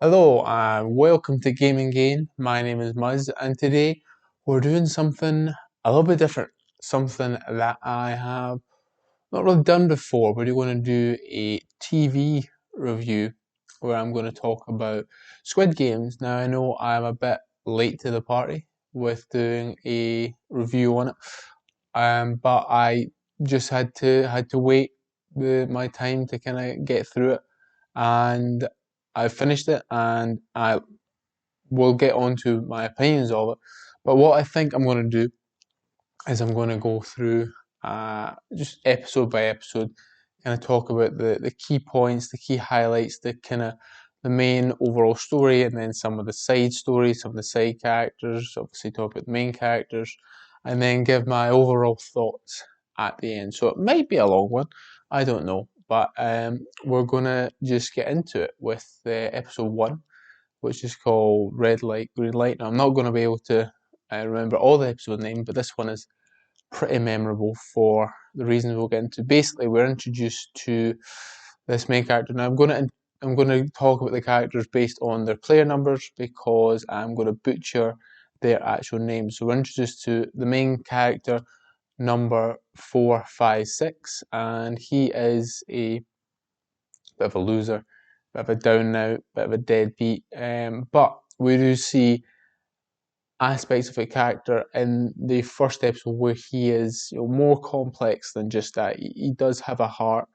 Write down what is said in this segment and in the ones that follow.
Hello and welcome to Gaming Gain. My name is Muzz and today we're doing something a little bit different. Something that I have not really done before. We're going to do a TV review where I'm going to talk about Squid Games. Now I know I'm a bit late to the party with doing a review on it, but I just had to wait my time to kind of get through it, and I finished it, and I will get on to my opinions of it. But what I think I'm going to do is I'm going to go through just episode by episode, kind of talk about the key points, the key highlights, the main overall story, and then some of the side stories, some of the side characters. Obviously, talk about the main characters, and then give my overall thoughts at the end. So it might be a long one, I don't know, but we're gonna just get into it with episode one, which is called Red Light, Green Light. Now, I'm not going to be able to remember all the episode names, but this one is pretty memorable for the reasons we'll get into. Basically, we're introduced to this main character. Now, I'm going to talk about the characters based on their player numbers because I'm going to butcher their actual names. So we're introduced to the main character, number 456, and he is a bit of a loser, bit of a down now, bit of a deadbeat. But we do see aspects of a character in the first episode where he is, more complex than just that. He does have a heart.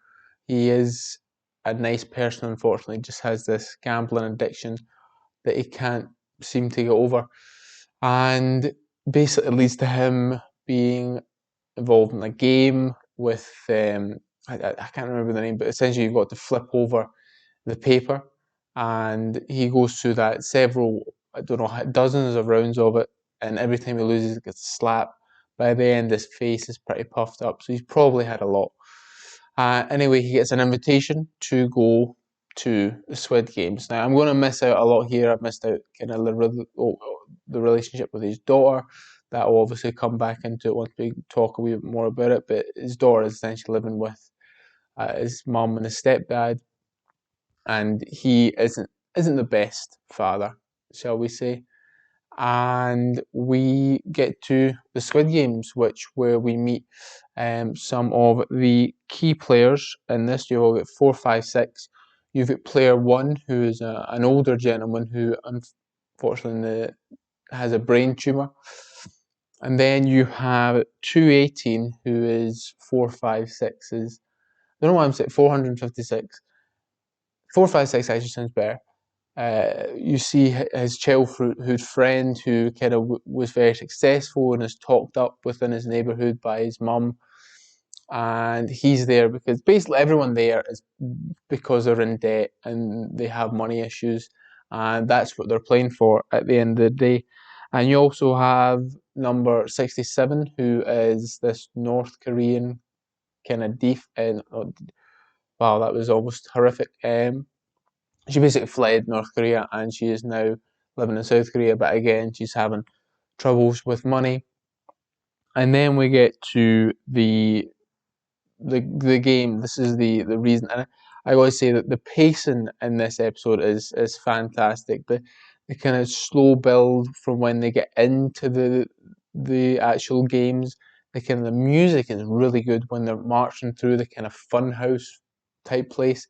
He is a nice person. Unfortunately, just has this gambling addiction that he can't seem to get over, and basically it leads to him being involved in a game with I can't remember the name, but essentially you've got to flip over the paper, and he goes through that several, I don't know, dozens of rounds of it, and every time he loses, he gets a slap. By the end, his face is pretty puffed up, so he's probably had a lot. Anyway, he gets an invitation to go to the Squid Games. Now, I'm going to miss out a lot here. I've missed out kind of the relationship with his daughter. That will obviously come back into it once we talk a wee bit more about it. But his daughter is essentially living with his mum and his stepdad, and he isn't the best father, shall we say. And we get to the Squid Games, where we meet some of the key players in this. You've got 456. You've got player one, who is an older gentleman who unfortunately has a brain tumor. And then you have 218, who is 456's. I don't know why I'm saying 456. 456 actually sounds better. You see his childhood friend who kind of was very successful and is talked up within his neighbourhood by his mum, and he's there because basically everyone there is because they're in debt and they have money issues, and that's what they're playing for at the end of the day. And you also have number 67, who is this North Korean kind of deef, and wow, that was almost horrific. She basically fled North Korea and she is now living in South Korea, but again, she's having troubles with money. And then we get to the game. This is the reason, and I always say that the pacing in this episode is fantastic. The kind of slow build from when they get into the actual games. The music is really good when they're marching through the kind of fun house type place.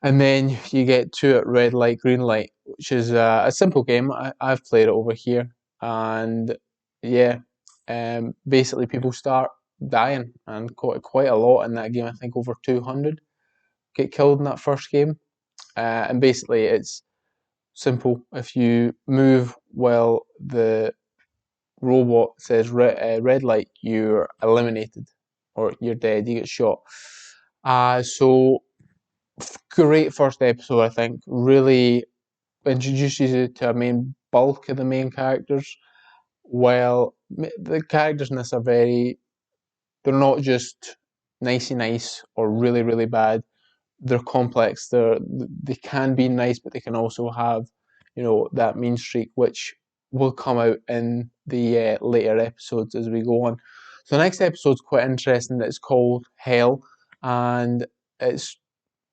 And then you get to it, red light, green light, which is a simple game. I've played it over here, and yeah, basically people start dying, and quite a lot in that game. I think over 200 get killed in that first game, and basically it's simple. If you move while the robot says red light, you're eliminated or you're dead. You get shot. So great first episode, I think. Really introduces you to a main bulk of the main characters. Well, the characters in this are they're not just nicey nice or really, really bad. They're complex. They can be nice, but they can also have, that mean streak, which will come out in the later episodes as we go on. So the next episode's quite interesting. It's called Hell, and it's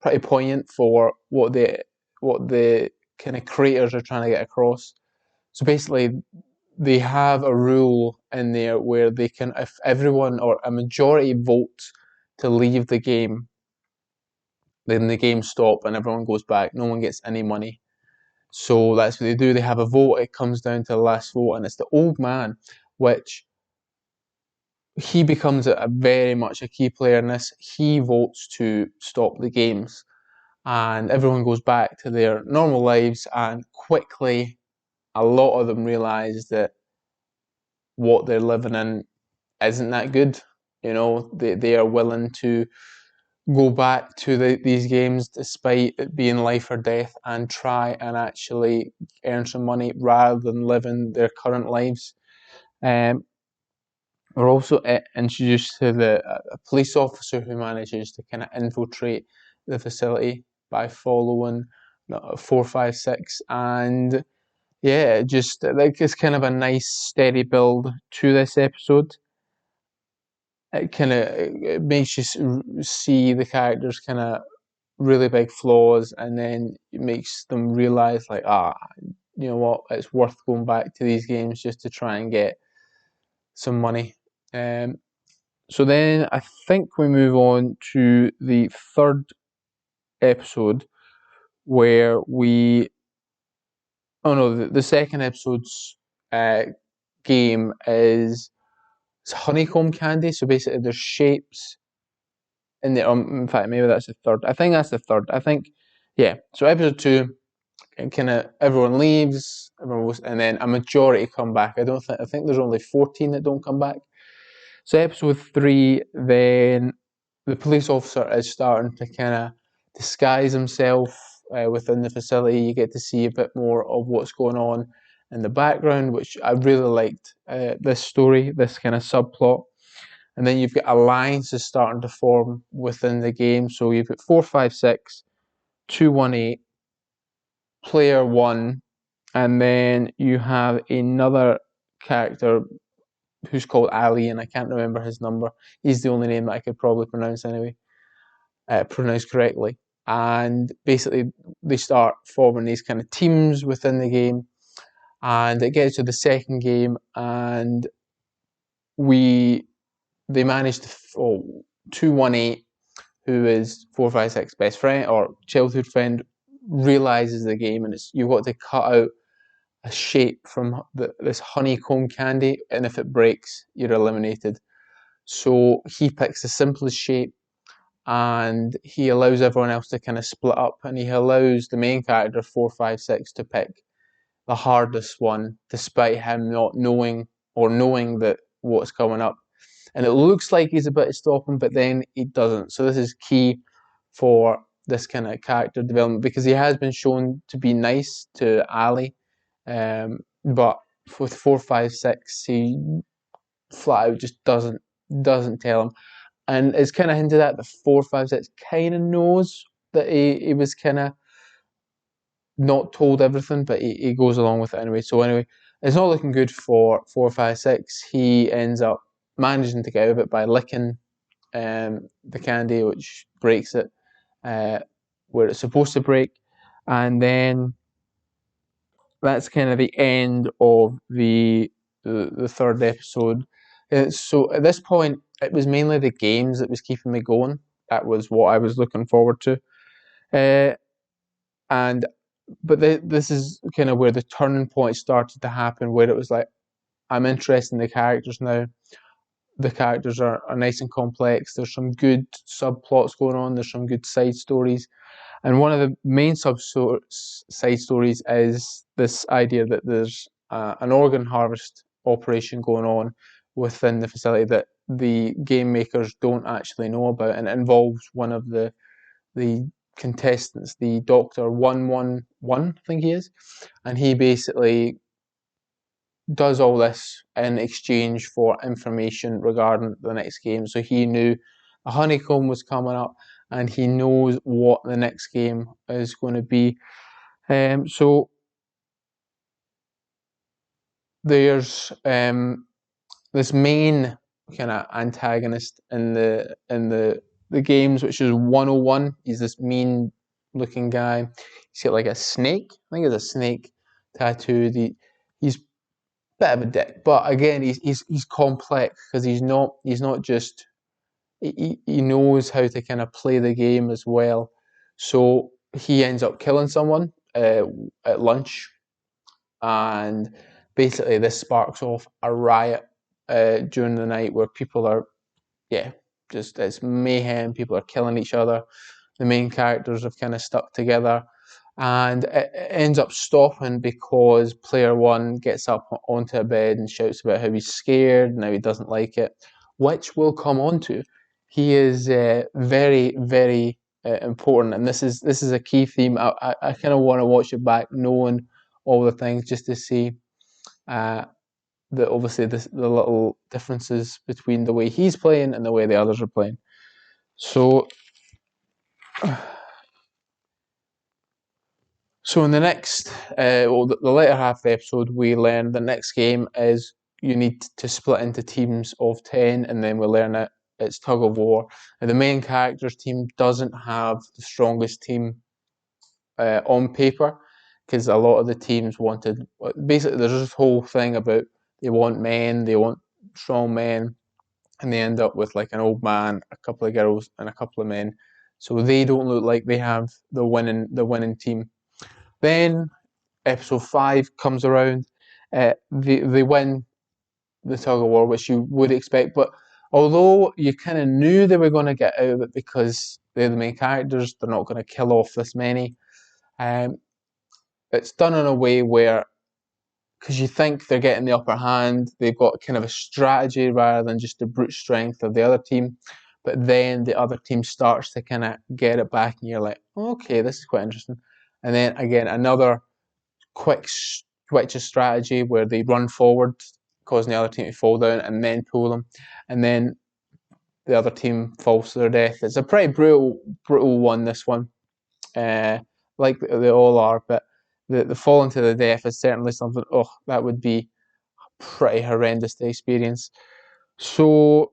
pretty poignant for what the kind of creators are trying to get across. So basically, they have a rule in there where they can, if everyone or a majority votes to leave the game, then the game stops and everyone goes back. No one gets any money. So that's what they do. They have a vote. It comes down to the last vote, and it's the old man, which he becomes a very much a key player in this. He votes to stop the games, and everyone goes back to their normal lives. And quickly, a lot of them realize that what they're living in isn't that good. You know, they are willing to go back to these games despite it being life or death and try and actually earn some money rather than living their current lives. Um, we're also introduced to a police officer who manages to kind of infiltrate the facility by following 456, and yeah, just like it's kind of a nice steady build to this episode. It kind of it makes you see the characters kind of really big flaws, and then it makes them realize like, you know what, it's worth going back to these games just to try and get some money. So then I think we move on to the third episode where we, oh no, the second episode's game is it's honeycomb candy. So basically there's shapes in the, in fact, maybe that's the third. I think that's the third. I think, yeah. So episode two, kind of everyone leaves, everyone goes, and then a majority come back. I think there's only 14 that don't come back. So episode three, then the police officer is starting to kind of disguise himself within the facility. You get to see a bit more of what's going on in the background, which I really liked. This story, this kind of subplot. And then you've got alliances starting to form within the game. So you've got 456, 218, player one, and then you have another character who's called Ali, and I can't remember his number. He's the only name that I could probably pronounce anyway, pronounce correctly. And basically, they start forming these kind of teams within the game, and it gets to the second game, and they managed to 218, who is 456 best friend or childhood friend, realizes the game, and you've got to cut out a shape from this honeycomb candy, and if it breaks, you're eliminated. So he picks the simplest shape, and he allows everyone else to kind of split up, and he allows the main character 456 to pick the hardest one, despite him not knowing or knowing that what's coming up. And it looks like he's about to stop him, but then he doesn't. So this is key for this kind of character development, because he has been shown to be nice to Ali, but with 456, he flat out just doesn't tell him, and it's kind of hinted at the 456 kind of knows that he was kind of not told everything, but he goes along with it anyway. So anyway, it's not looking good for 456. He ends up managing to get out of it by licking the candy, which breaks it where it's supposed to break, and then that's kind of the end of the third episode. So at this point, it was mainly the games that was keeping me going. That was what I was looking forward to, and but this is kind of where the turning point started to happen, where it was like, I'm interested in the characters now. The characters are nice and complex. There's some good subplots going on. There's some good side stories. And one of the main side stories is this idea that there's an organ harvest operation going on within the facility that the game makers don't actually know about, and it involves one of the contestants, the Doctor 111, I think he is, and he basically does all this in exchange for information regarding the next game. So he knew a honeycomb was coming up, and he knows what the next game is going to be. So there's this main kind of antagonist in the games, which is 101. He's this mean looking guy. He's got like a snake. I think it's a snake tattooed. He's a bit of a dick, but again, he's complex because he's not just he knows how to kind of play the game as well. So he ends up killing someone at lunch, and basically this sparks off a riot during the night where people are, yeah, just it's mayhem. People are killing each other. The main characters have kind of stuck together, and it ends up stopping because player one gets up onto a bed and shouts about how he's scared and how he doesn't like it, which we'll come on to. He is very, very important, and this is a key theme. I kind of want to watch it back, knowing all the things, just to see uh, the obviously the little differences between the way he's playing and the way the others are playing. So So in the next, the later half of the episode, we learn the next game is you need to split into teams of 10, and then we learn it's Tug of War. And the main character's team doesn't have the strongest team on paper, because a lot of the teams wanted, basically there's this whole thing about they want men, they want strong men, and they end up with like an old man, a couple of girls, and a couple of men. So they don't look like they have the winning team. Then episode 5 comes around, they win the tug of war, which you would expect, but although you kind of knew they were going to get out of it because they're the main characters, they're not going to kill off this many. Um, it's done in a way where, because you think they're getting the upper hand, they've got kind of a strategy rather than just the brute strength of the other team. But then the other team starts to kind of get it back, and you're like, okay, this is quite interesting. And then again, another quick switch of strategy where they run forward, causing the other team to fall down, and then pull them, and then the other team falls to their death. It's a pretty brutal one, this one, uh, like they all are, but the falling to the death is certainly something, oh, that would be pretty horrendous to experience. So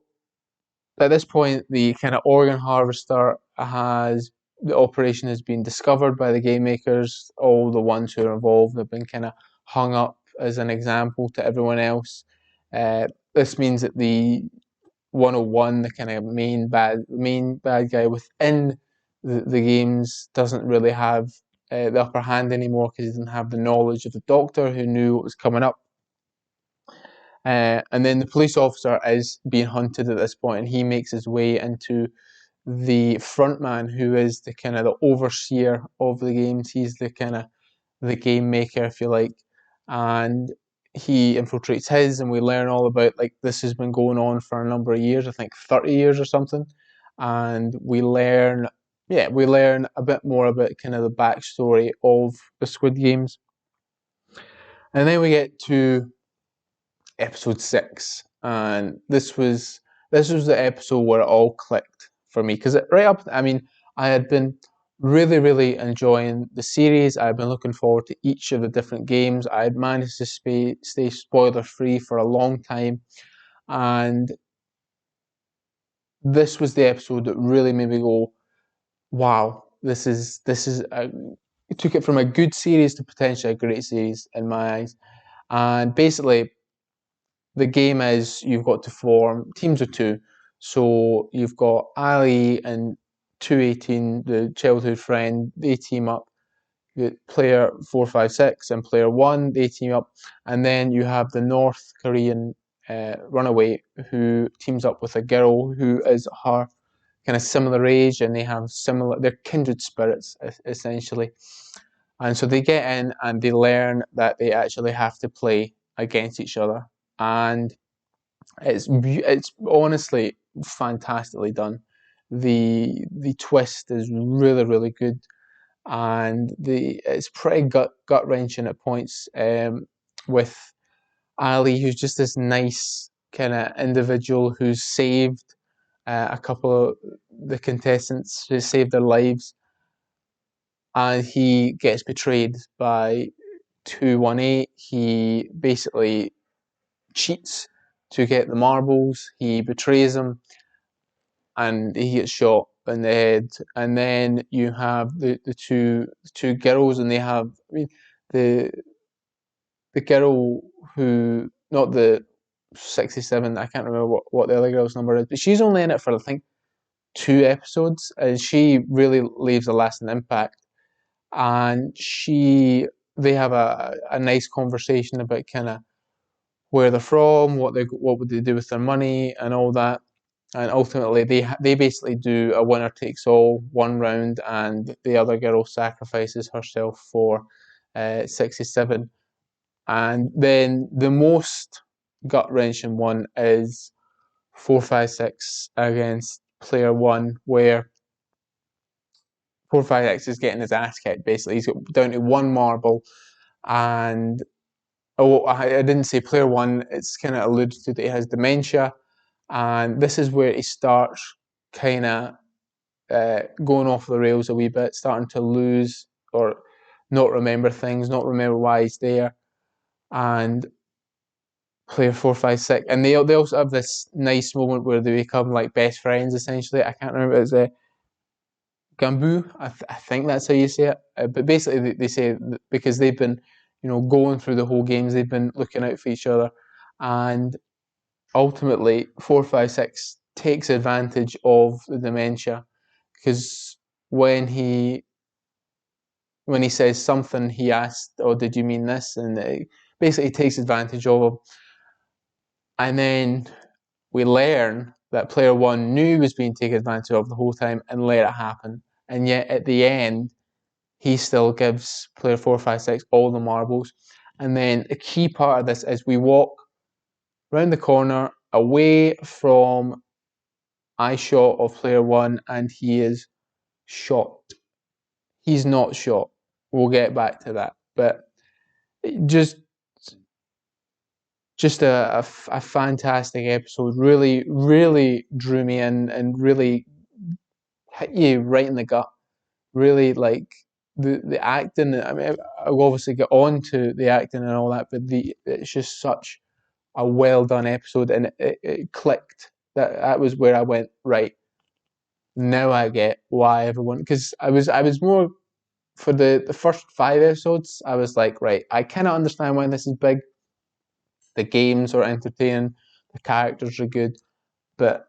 at this point, the kind of organ harvester the operation has been discovered by the game makers. All the ones who are involved have been kind of hung up as an example to everyone else. This means that the 101, the kind of main bad guy within the games, doesn't really have the upper hand anymore, because he didn't have the knowledge of the doctor who knew what was coming up. And then the police officer is being hunted at this point, and he makes his way into the front man, who is the kind of the overseer of the games. He's the kind of the game maker, if you like, and he infiltrates his, and we learn all about, like, this has been going on for a number of years, I think 30 years or something, and we learn a bit more about kind of the backstory of the Squid Games. And then we get to episode 6, and this was the episode where it all clicked for me, because I had been really, really enjoying the series. I've been looking forward to each of the different games. I had managed to stay spoiler free for a long time, and this was the episode that really made me go, "Wow, it took it from a good series to potentially a great series in my eyes." And basically, the game is you've got to form teams of two. So you've got Ali and 218, the childhood friend, they team up. Player 456 and player 1, they team up. And then you have the North Korean runaway, who teams up with a girl who is her kind of similar age, and they're kindred spirits, essentially. And so they get in and they learn that they actually have to play against each other. And it's honestly fantastically done. The twist is really, really good, and it's pretty gut wrenching at points, with Ali, who's just this nice kind of individual who's saved a couple of the contestants, who saved their lives, and he gets betrayed by 218. He basically cheats to get the marbles. He betrays them, and he gets shot. in the head, and then you have the two girls, and they have, I mean, the the girl who, not the 67, I can't remember what the other girl's number is, but she's only in it for, I think, 2 episodes, and she really leaves a lasting impact. And they have a nice conversation about kind of where they're from, what would they do with their money, and all that. And ultimately, they basically do a winner takes all 1 round, and the other girl sacrifices herself for 67. And then the most gut wrenching one is 456 against player one, where 456 is getting his ass kicked. Basically, he's got down to 1 marble, and oh, I didn't say player one. It's kind of alluded to that he has dementia, and this is where he starts kind of going off the rails a wee bit, starting to lose or not remember things, not remember why he's there, and player 456, and they also have this nice moment where they become like best friends essentially. I can't remember, it's Gambu, I think that's how you say it. But basically, they say because they've been, going through the whole games, they've been looking out for each other, and ultimately, 456 takes advantage of the dementia, because when he when he says something, he asked, "Oh, did you mean this?" And basically takes advantage of him, and then we learn that player one knew he was being taken advantage of the whole time and let it happen, and yet at the end he still gives player 456 all the marbles. And then a key part of this is we walk round the corner away from eye shot of player one, and he is shot. He's not shot. We'll get back to that, but just a fantastic episode. Really, really drew me in and really hit you right in the gut. Really, like the acting. I mean, I'll obviously get on to the acting and all that, but it's just such a well done episode, and it clicked. That was where I went, right. Now I get why everyone, because I was more for the first 5 episodes. I was like, right, I kind of understand why this is big. The games are entertaining, the characters are good, but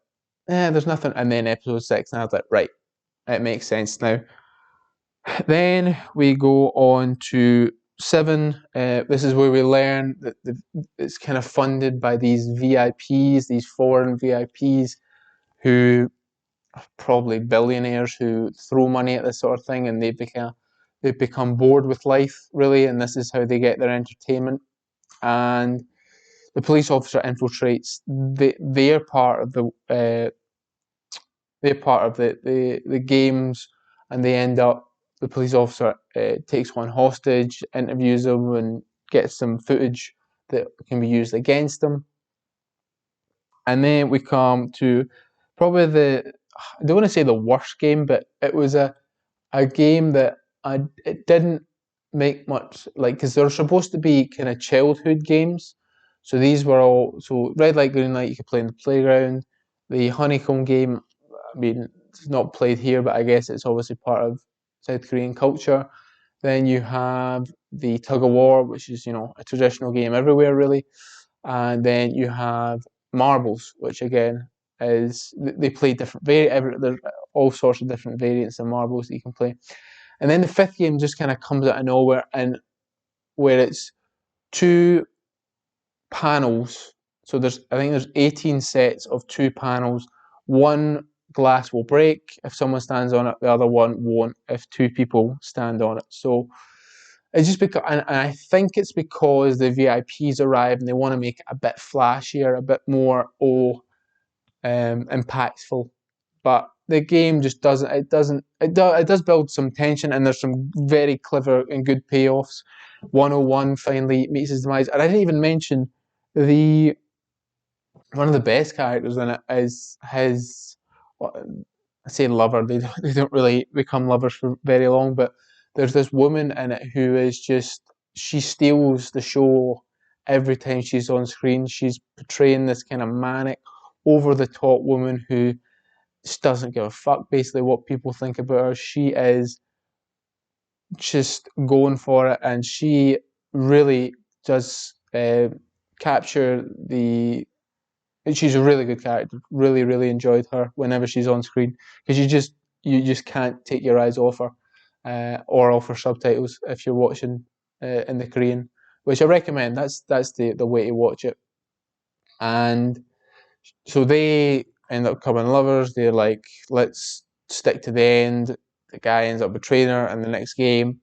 there's nothing. And then episode 6, and I was like, right, it makes sense now. Then we go on to 7. This is where we learn that it's kind of funded by these VIPs, these foreign VIPs, who are probably billionaires who throw money at this sort of thing, and they've become bored with life, really, and this is how they get their entertainment. And the police officer infiltrates their part of the games, and they end up, the police officer takes one hostage, interviews them, and gets some footage that can be used against them. And then we come to probably I don't want to say the worst game, but it was a game that it didn't make much, like, because they're supposed to be kind of childhood games. So these were all, so red light, green light, you could play in the playground. The honeycomb game, I mean, it's not played here, but I guess it's obviously part of South Korean culture. Then you have the Tug of War, which is, a traditional game everywhere, really. And then you have marbles, which again is, they play different, there's all sorts of different variants of marbles that you can play. And then the fifth game just kind of comes out of nowhere, and where it's 2 panels. So I think there's 18 sets of 2 panels. One glass will break if someone stands on it. The other one won't if 2 people stand on it. So it's just because, and I think it's because the VIPs arrive and they want to make it a bit flashier, a bit more impactful. But the game just doesn't. It does build some tension, and there's some very clever and good payoffs. 101 finally meets his demise, and I didn't even mention the one of the best characters in it is his. I say lover. They don't really become lovers for very long, but there's this woman in it who is just, she steals the show every time she's on screen. She's portraying this kind of manic, over the top woman who She doesn't give a fuck basically what people think about her. She is just going for it, and she really does capture the. She's a really good character. Really, really enjoyed her whenever she's on screen because you just can't take your eyes off her, or off her subtitles if you're watching in the Korean, which I recommend. That's the way to watch it. And so they end up becoming lovers. They're like, let's stick to the end. The guy ends up betraying her in the next game,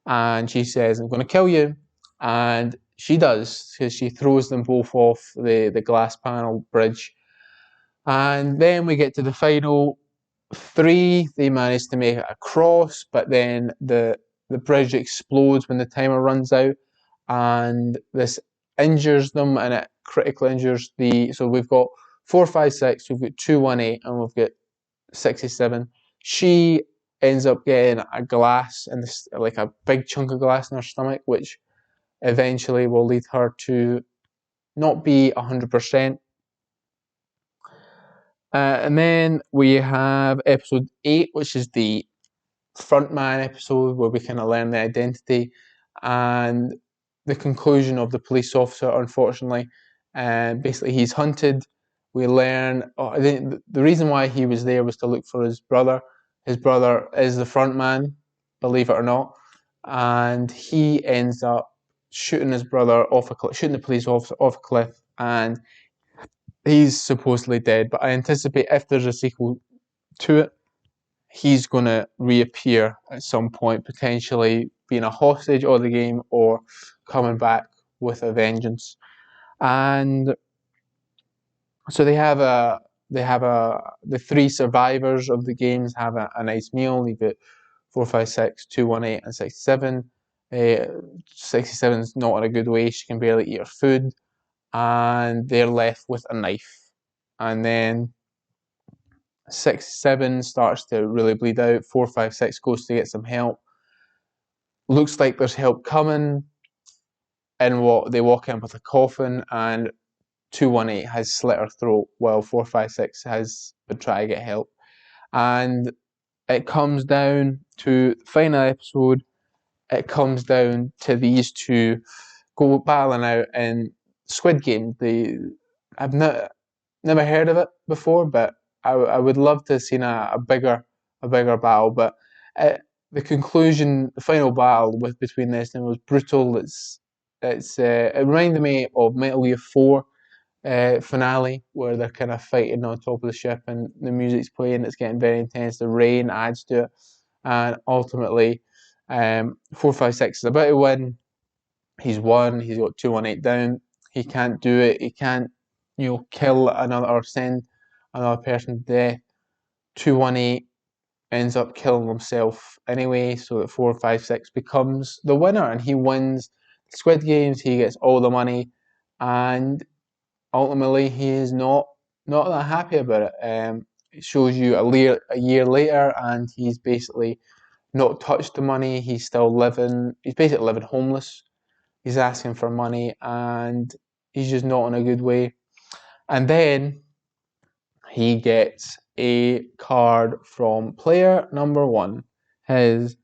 and she says, "I'm going to kill you," and she does because she throws them both off the glass panel bridge. And then we get to the final three. They manage to make it across, but then the bridge explodes when the timer runs out, and this injures them, and it critically injures the. So we've got 456, we've got 218, and we've got 67. She ends up getting a glass and like a big chunk of glass in her stomach, which eventually will lead her to not be 100%. And then we have episode 8, which is the frontman episode where we kind of learn the identity and the conclusion of the police officer, unfortunately. And basically, he's hunted. We learn the reason why he was there was to look for his brother. His brother is the frontman, believe it or not. And he ends up shooting his brother off a cliff, shooting the police officer off a cliff, and he's supposedly dead. But I anticipate if there's a sequel to it, he's going to reappear at some point, potentially being a hostage of the game or coming back with a vengeance. And so the three survivors of the games have a nice meal. You've got 456, 218, and 67. 67 is not in a good way. She can barely eat her food, and they're left with a knife. And then 67 starts to really bleed out. 456 goes to get some help. Looks like there's help coming. And what they walk in with a coffin, and 218 has slit her throat while 456 has been trying to get help. And it comes down to the final episode. It comes down to these two go battling out in Squid Game. I've never heard of it before, but I would love to have seen a bigger battle. But the conclusion, the final battle between this and was brutal. It reminded me of Metal Gear 4 finale where they're kind of fighting on top of the ship and the music's playing. It's getting very intense. The rain adds to it, and ultimately, 456 is about to win. He's won. He's got 218 down. He can't do it. He can't, kill another or send another person to death. 218 ends up killing himself anyway, so that 456 becomes the winner, and he wins Squid Games. He gets all the money, and ultimately he is not that happy about it. It shows you a year later, and he's basically not touched the money. He's still living. He's basically living homeless. He's asking for money, and he's just not in a good way. And then he gets a card from player number 1, his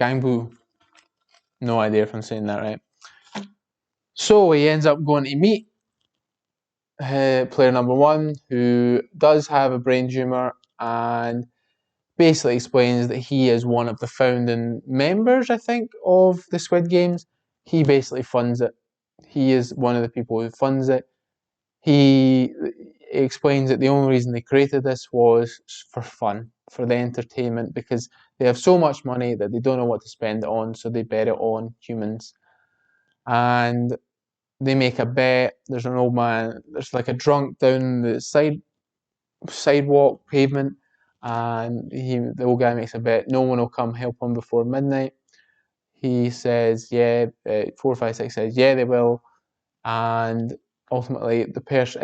Gangbu. No idea if I'm saying that right. So he ends up going to meet player number 1, who does have a brain tumor, and basically explains that he is one of the founding members, I think, of the Squid Games. He basically funds it. He is one of the people who funds it. He explains that the only reason they created this was for fun, for the entertainment, because they have so much money that they don't know what to spend it on, so they bet it on humans. And they make a bet. There's an old man, there's like a drunk down the sidewalk, pavement, and the old guy makes a bet no one will come help him before midnight. He says, yeah, 456 says, yeah, they will. And ultimately the person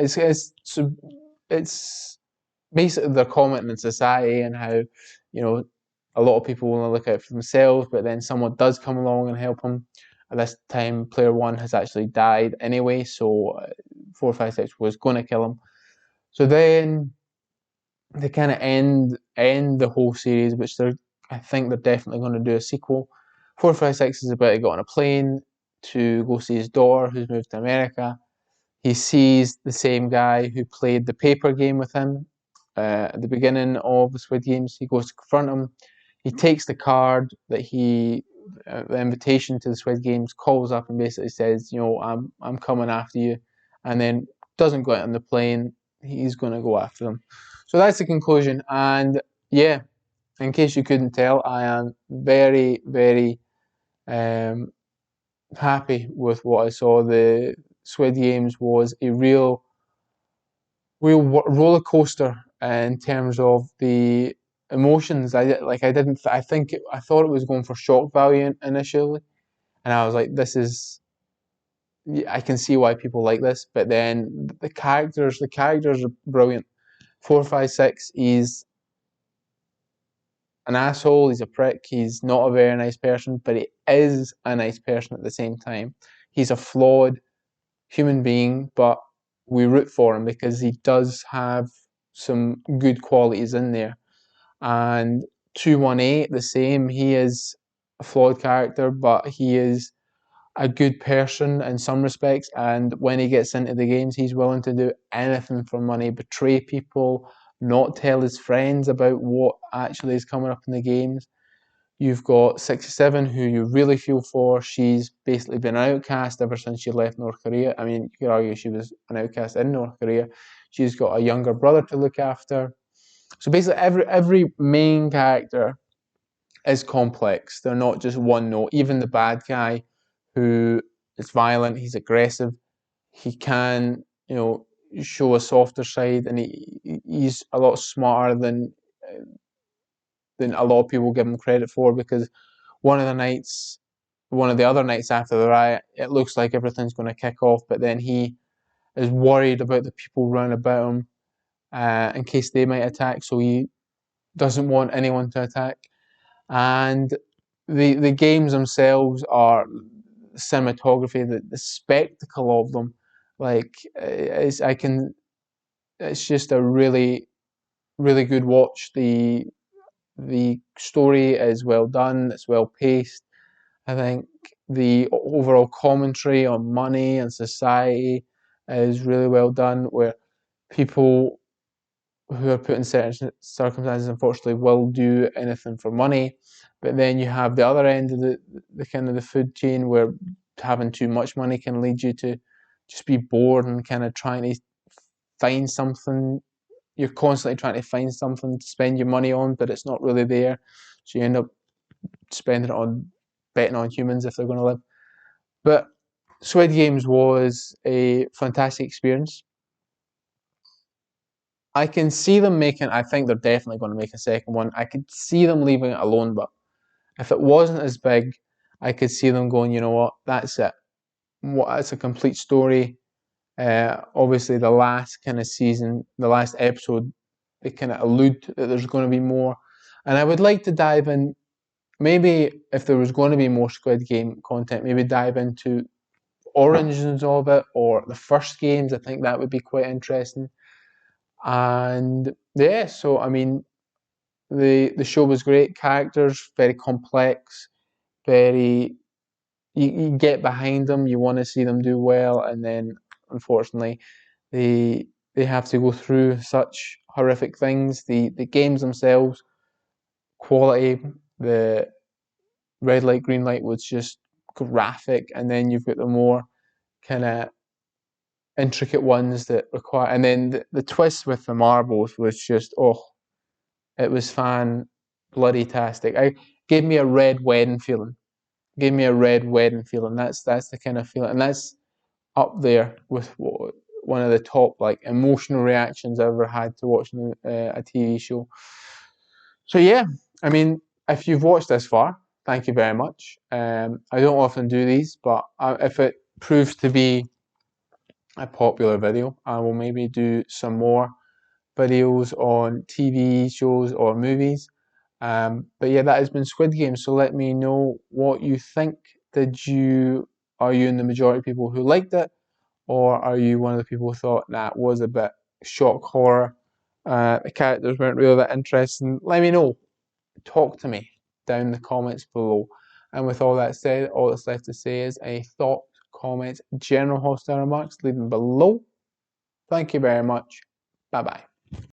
it's basically they're commenting in society and how a lot of people want to look out for themselves, but then someone does come along and help them. At this time, player 1 has actually died anyway, so 456 was going to kill him. So then they kind of end the whole series, which I think they're definitely going to do a sequel. 456 is about to get on a plane to go see his daughter who's moved to America. He sees the same guy who played the paper game with him at the beginning of the Squid Games. He goes to confront him. He takes the card that the invitation to the Squid Games, calls up and basically says, I'm coming after you, and then doesn't go out on the plane. He's going to go after them. So that's the conclusion. And yeah, in case you couldn't tell, I am very, very um, happy with what I saw. The Squid Games was a real roller coaster in terms of the emotions. I thought it was going for shock value initially, and I was like, this is. I can see why people like this, but then the characters are brilliant. 456, he's an asshole, he's a prick, he's not a very nice person, but he is a nice person at the same time. He's a flawed human being, but we root for him because he does have some good qualities in there. And 218, the same, he is a flawed character, but he is a good person in some respects. And when he gets into the games, he's willing to do anything for money, betray people, not tell his friends about what actually is coming up in the games. You've got 67, who you really feel for. She's basically been an outcast ever since she left North Korea. I mean, you could argue she was an outcast in North Korea. She's got a younger brother to look after. So basically, every main character is complex. They're not just one note. Even the bad guy, who is violent, he's aggressive. He can, show a softer side, and he's a lot smarter than a lot of people give him credit for, because one of the nights, one of the other nights after the riot, it looks like everything's going to kick off, but then he is worried about the people round about him in case they might attack, so he doesn't want anyone to attack. And the games themselves are cinematography, the spectacle of them, like it's just a really really good watch. The story is well done, it's well paced. I think the overall commentary on money and society is really well done, where people who are put in certain circumstances, unfortunately, will do anything for money. But then you have the other end of the kind of the food chain, where having too much money can lead you to just be bored and kind of trying to find something. You're constantly trying to find something to spend your money on, but it's not really there. So you end up spending it on betting on humans if they're going to live. But Squid Games was a fantastic experience. I can see them making. I think they're definitely going to make a second one. I could see them leaving it alone, but if it wasn't as big, I could see them going. You know what? That's it. That's a complete story. Obviously, the last kind of season, the last episode, they kind of allude that there's going to be more, and I would like to dive in. Maybe if there was going to be more Squid Game content, maybe dive into origins of it or the first games. I think that would be quite interesting. And yeah, so I mean, the show was great. Characters very complex, very you get behind them. You want to see them do well, and then unfortunately, they have to go through such horrific things. The games themselves, quality, the red light, green light was just graphic, and then you've got the more kind of intricate ones that require, and then the twist with the marbles was just it was fan bloody tastic. I gave me a red wedding feeling. Gave me a red wedding feeling. That's the kind of feeling, and that's up there with one of the top like emotional reactions I ever had to watching a TV show. So yeah, I mean, if you've watched this far, thank you very much. I don't often do these, but if it proves to be a popular video, I will maybe do some more videos on TV shows or movies. But yeah, that has been Squid Game. So let me know what you think. Are you in the majority of people who liked it, or are you one of the people who thought, nah, it was a bit shock horror. The characters weren't really that interesting. Let me know. Talk to me down in the comments below. And with all that said, all that's left to say is any thoughts, comments, general hostile remarks, leave them below. Thank you very much. Bye bye.